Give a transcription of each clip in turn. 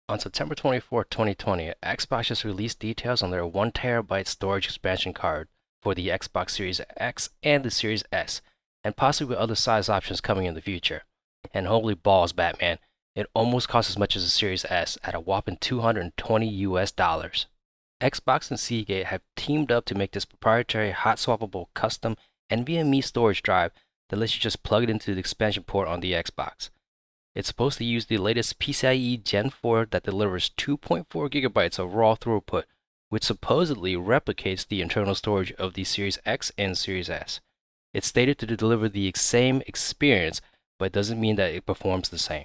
On September 24, 2020, Xbox just released details on their 1 TB storage expansion card for the Xbox Series X and the Series S, and possibly other size options coming in the future. And holy balls, Batman, it almost costs as much as the Series S at a whopping $220 US. Xbox and Seagate have teamed up to make this proprietary hot swappable custom NVMe storage drive that lets you just plug it into the expansion port on the Xbox. It's supposed to use the latest PCIe Gen 4 that delivers 2.4 gigabytes of raw throughput, which supposedly replicates the internal storage of the Series X and Series S. It's stated to deliver the same experience, but doesn't mean that it performs the same.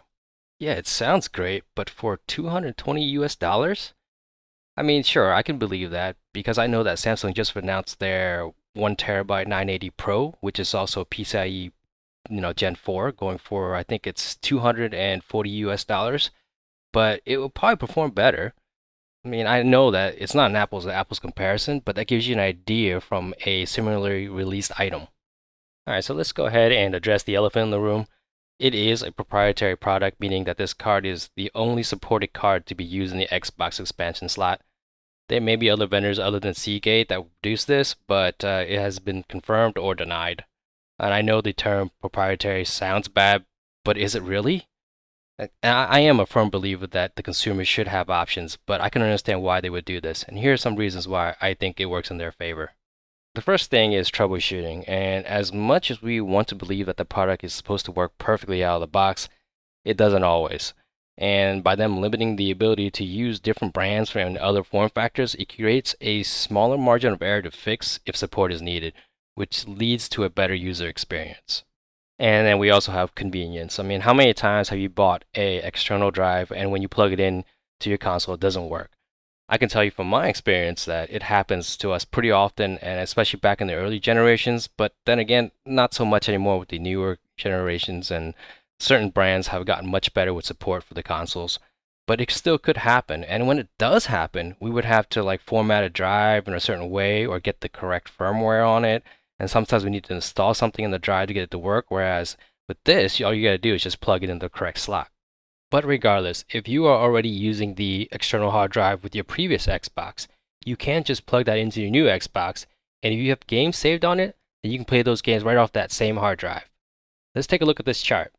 Yeah, it sounds great, but for $220 US? I mean, sure, I can believe that because I know that Samsung just announced their 1 TB 980 Pro, which is also PCIe Gen 4, going for I think it's $240 US, but it will probably perform better. I mean, I know that it's not an apples to apples comparison, but that gives you an idea from a similarly released item. All right, so let's go ahead and address the elephant in the room. It is a proprietary product, meaning that this card is the only supported card to be used in the Xbox expansion slot. There may be other vendors other than Seagate that produce this, but it has been confirmed or denied. And I know the term proprietary sounds bad, but is it really? I am a firm believer that the consumer should have options, but I can understand why they would do this. And here are some reasons why I think it works in their favor. The first thing is troubleshooting, and as much as we want to believe that the product is supposed to work perfectly out of the box, it doesn't always. And by them limiting the ability to use different brands and other form factors, it creates a smaller margin of error to fix if support is needed, which leads to a better user experience. And then we also have convenience. I mean, how many times have you bought a external drive and when you plug it in to your console, it doesn't work? I can tell you from my experience that it happens to us pretty often, and especially back in the early generations. But then again, not so much anymore with the newer generations, and certain brands have gotten much better with support for the consoles. But it still could happen, and when it does happen, we would have to like format a drive in a certain way or get the correct firmware on it. And sometimes we need to install something in the drive to get it to work. Whereas with this, all you gotta do is just plug it in the correct slot. But regardless, if you are already using the external hard drive with your previous Xbox, you can just plug that into your new Xbox, and if you have games saved on it, then you can play those games right off that same hard drive. Let's take a look at this chart.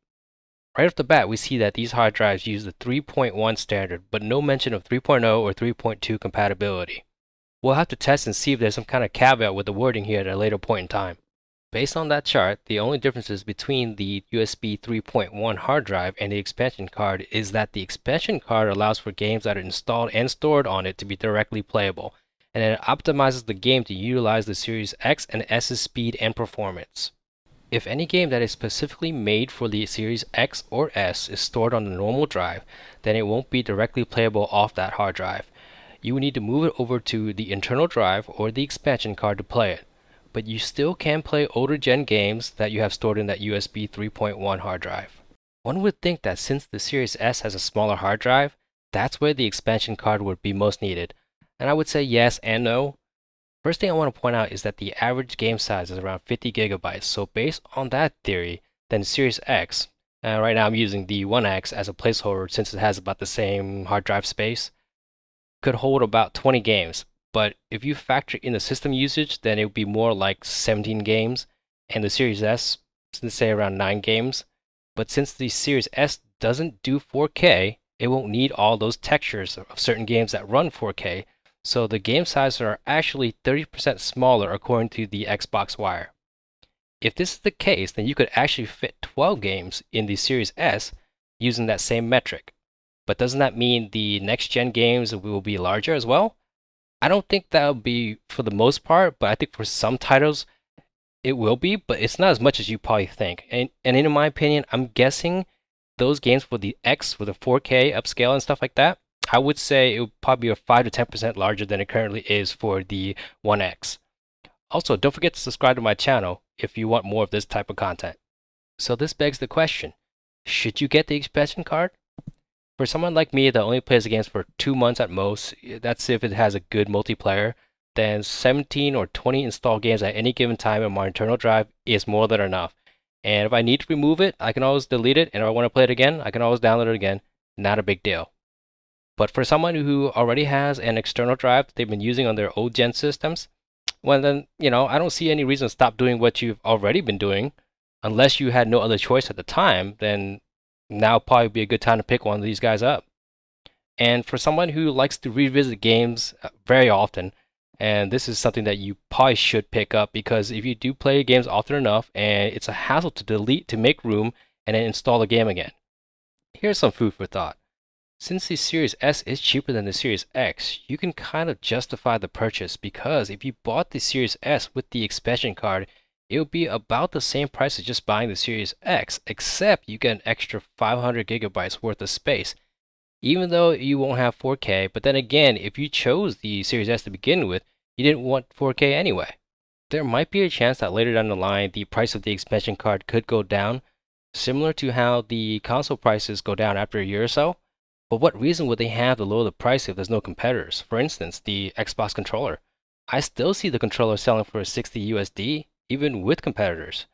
Right off the bat, we see that these hard drives use the 3.1 standard, but no mention of 3.0 or 3.2 compatibility. We'll have to test and see if there's some kind of caveat with the wording here at a later point in time. Based on that chart, the only differences between the USB 3.1 hard drive and the expansion card is that the expansion card allows for games that are installed and stored on it to be directly playable, and it optimizes the game to utilize the Series X and S's speed and performance. If any game that is specifically made for the Series X or S is stored on the normal drive, then it won't be directly playable off that hard drive. You will need to move it over to the internal drive or the expansion card to play it, but you still can play older gen games that you have stored in that USB 3.1 hard drive. One would think that since the Series S has a smaller hard drive, that's where the expansion card would be most needed. And I would say yes and no. First thing I want to point out is that the average game size is around 50 gigabytes, so based on that theory, then Series X, right now I'm using the 1X as a placeholder since it has about the same hard drive space, could hold about 20 games. But if you factor in the system usage, then it would be more like 17 games, and the Series S, let's say around 9 games. But since the Series S doesn't do 4K, it won't need all those textures of certain games that run 4K, so the game sizes are actually 30% smaller according to the Xbox Wire. If this is the case, then you could actually fit 12 games in the Series S using that same metric. But doesn't that mean the next gen games will be larger as well? I don't think that'll be for the most part, but I think for some titles it will be, but it's not as much as you probably think. And in my opinion, I'm guessing those games for the X with the 4K upscale and stuff like that, I would say it would probably be a 5 to 10% larger than it currently is for the 1X. Also, don't forget to subscribe to my channel if you want more of this type of content. So this begs the question, should you get the expansion card? For someone like me that only plays the games for 2 months at most, that's if it has a good multiplayer, then 17 or 20 installed games at any given time on my internal drive is more than enough. And if I need to remove it, I can always delete it, and if I want to play it again, I can always download it again. Not a big deal. But for someone who already has an external drive that they've been using on their old gen systems, well then, I don't see any reason to stop doing what you've already been doing. Unless you had no other choice at the time, then now probably be a good time to pick one of these guys up. And for someone who likes to revisit games very often, and this is something that you probably should pick up, because if you do play games often enough, and it's a hassle to delete to make room and then install the game again. Here's some food for thought. Since the Series S is cheaper than the Series X, you can kind of justify the purchase, because if you bought the Series S with the expansion card, it would be about the same price as just buying the Series X, except you get an extra 500 gigabytes worth of space, even though you won't have 4K. But then again, if you chose the Series S to begin with, you didn't want 4K anyway. There might be a chance that later down the line, the price of the expansion card could go down, similar to how the console prices go down after a year or so. But what reason would they have to lower the price if there's no competitors? For instance, the Xbox controller. I still see the controller selling for 60 USD, even with competitors.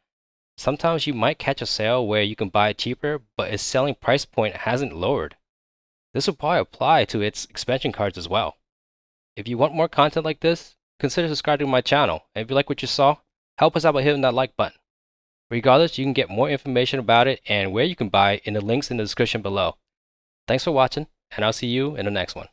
Sometimes you might catch a sale where you can buy it cheaper, but its selling price point hasn't lowered. This will probably apply to its expansion cards as well. If you want more content like this, consider subscribing to my channel. And if you like what you saw, help us out by hitting that like button. Regardless, you can get more information about it and where you can buy it in the links in the description below. Thanks for watching, and I'll see you in the next one.